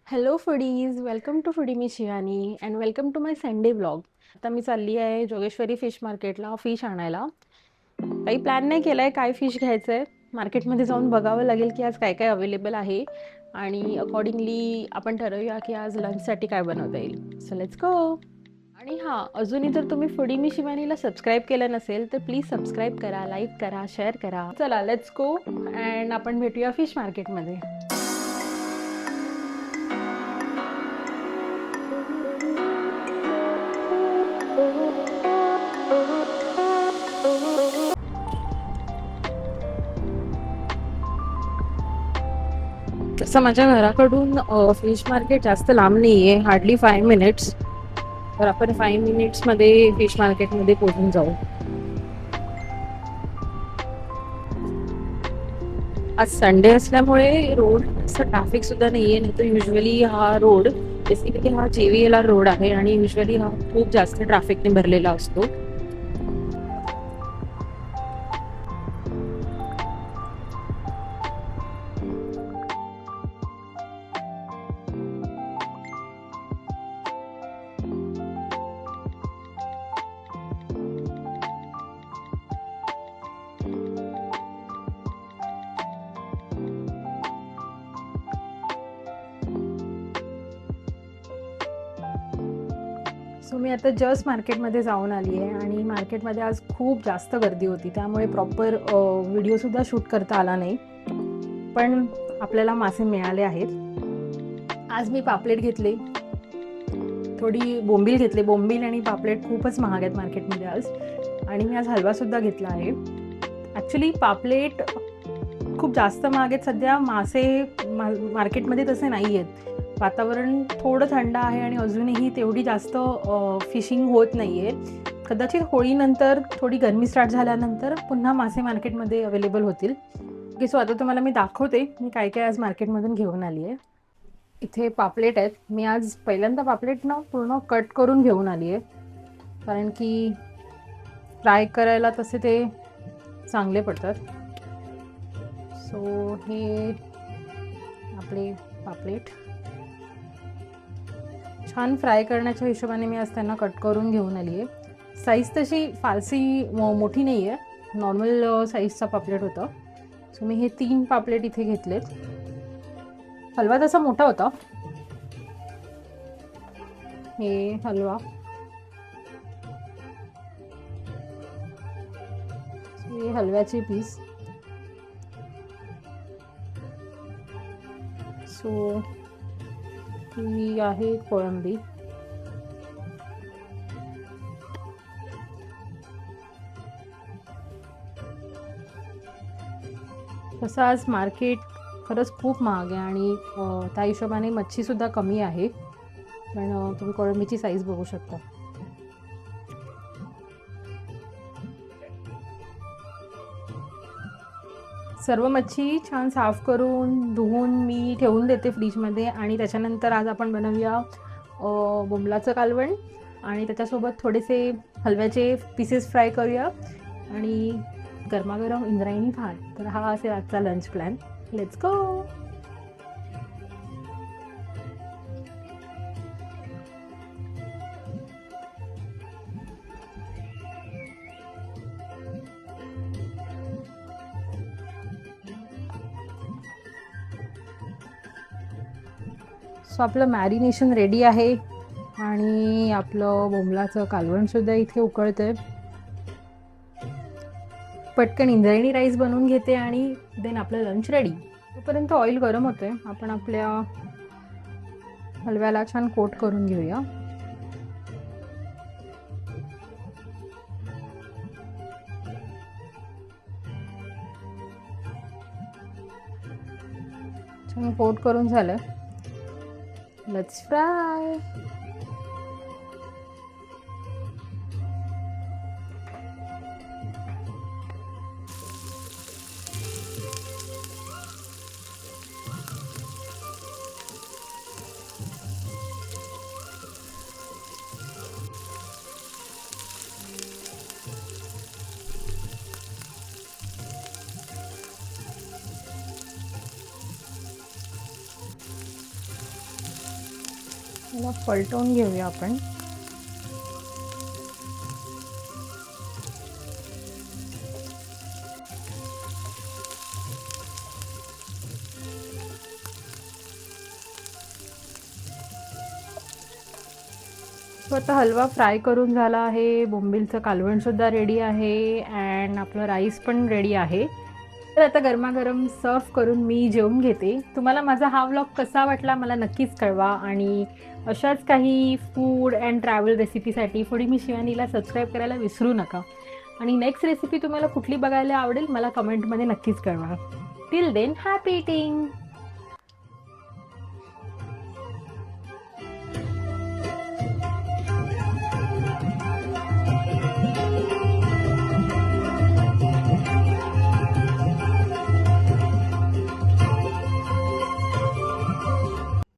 Hello foodies, welcome to foodie मी Shivani and welcome to my Sunday vlog. आता मी चालली आहे जोगेश्वरी फिश मार्केटला फिश आणायला. काही प्लॅन नाही केला आहे काय फिश घ्यायचं आहे. मार्केटमध्ये जाऊन बघावं लागेल की आज काय काय अवेलेबल आहे आणि अकॉर्डिंगली आपण ठरवूया की आज लंचसाठी काय बनवता येईल. So let's go. आणि हां, अजूनही जर तुम्ही फूडी मी शिवानीला सबस्क्राईब केलं नसेल तर प्लीज सबस्क्राईब करा, लाईक करा, शेअर करा. चला लेट्स गो अँड आपण भेटूया फिश मार्केटमध्ये. तसं माझ्या घराकडून फिश मार्केट जास्त लांब नाही आहे, हार्डली 5 मिनिट्स. तर आपण 5 मिनिट्समध्ये फिश मार्केटमध्ये पोहोचून जाऊ. आज संडे असल्यामुळे रोड असं ट्रॅफिक सुद्धा नाही आहे. नाही तर युजली हा रोड बेसिकली हा JVLR रोड आहे आणि युजली हा खूप जास्त ट्रॅफिकने भरलेला असतो. सो मी आता जस्ट मार्केटमध्ये जाऊन आली आहे आणि मार्केटमध्ये आज खूप जास्त गर्दी होती, त्यामुळे प्रॉपर व्हिडिओसुद्धा शूट करता आला नाही. पण आपल्याला मासे मिळाले आहेत. आज मी पापलेट घेतले, थोडी बोंबील घेतले. बोंबील आणि पापलेट खूपच महाग आहेत मार्केटमध्ये आज. आणि मी आज हलवासुद्धा घेतला आहे. ॲक्च्युली पापलेट खूप जास्त महाग आहेत सध्या. मासे मार्केटमध्ये तसे नाही आहेत. वातावरण थोडं थंड आहे आणि अजूनही तेवढी जास्त फिशिंग होत नाही आहे. कदाचित होळीनंतर थोडी गरमी स्टार्ट झाल्यानंतर पुन्हा मासे मार्केटमध्ये अवेलेबल होतील. ओके, सो आता तुम्हाला मी दाखवते मी काय काय आज मार्केटमधून घेऊन आली आहे. इथे पापलेट आहेत. मी आज पहिल्यांदा पापलेट ना पूर्ण कट करून घेऊन आली आहे, कारण की फ्राय करायला तसे ते चांगले पडतात. सो हे आपले पापलेट छान फ्राय करण्याच्या हिशोबाने मी आज त्यांना कट करून घेऊन आली आहे. साईज तशी फारशी मोठी नाही आहे, नॉर्मल साईजचा पापलेट होता. सो मी हे 3 पापलेट इथे घेतलेत. हलवा तसा मोठा होता. हे हलवा, हे हलव्याचे पीस. सो ही आहे कोळंबी. तसं आज मार्केट खरंच खूप महाग आहे आणि त्या हिशोबाने मच्छीसुद्धा कमी आहे. पण तुम्ही कोळंबीची साईज बघू शकता. सर्व मच्छी छान साफ करून धुवून मी ठेवून देते फ्रीजमध्ये. आणि त्याच्यानंतर आज आपण बनवूया बोंबलाचं कालवण आणि त्याच्यासोबत थोडेसे हलव्याचे पीसेस फ्राय करूया आणि गरमागरम इंद्रायणी भात. तर हा असेल आजचा lunch plan. Let's go. So आपलं मॅरिनेशन रेडी आहे आणि आपलं बोंबलाचं कालवणसुद्धा इथे उकळतंय. पटकन इंद्रायणी राईस बनवून घेते आणि देन आपलं लंच रेडी. तोपर्यंत ऑइल गरम होते. आपण आपल्या हलव्याला छान कोट करून घेऊया. छान कोट करून झालं. Let's fry. याला पलटवून घेऊया आपण. तो आता हलवा फ्राय करून झाला आहे. बोंबीलचं कालवण सुद्धा रेडी आहे अँड आपलं राईस पण रेडी आहे. तर आता गरमागरम सर्व करून मी जेवून घेते. तुम्हाला माझा हा व्लॉग कसा वाटला मला नक्कीच कळवा आणि अशाच काही फूड अँड ट्रॅव्हल रेसिपीसाठी फूडी मी शिवानीला सबस्क्राईब करायला विसरू नका. आणि नेक्स्ट रेसिपी तुम्हाला कुठली बघायला आवडेल मला कमेंटमध्ये नक्कीच कळवा. Till then happy eating.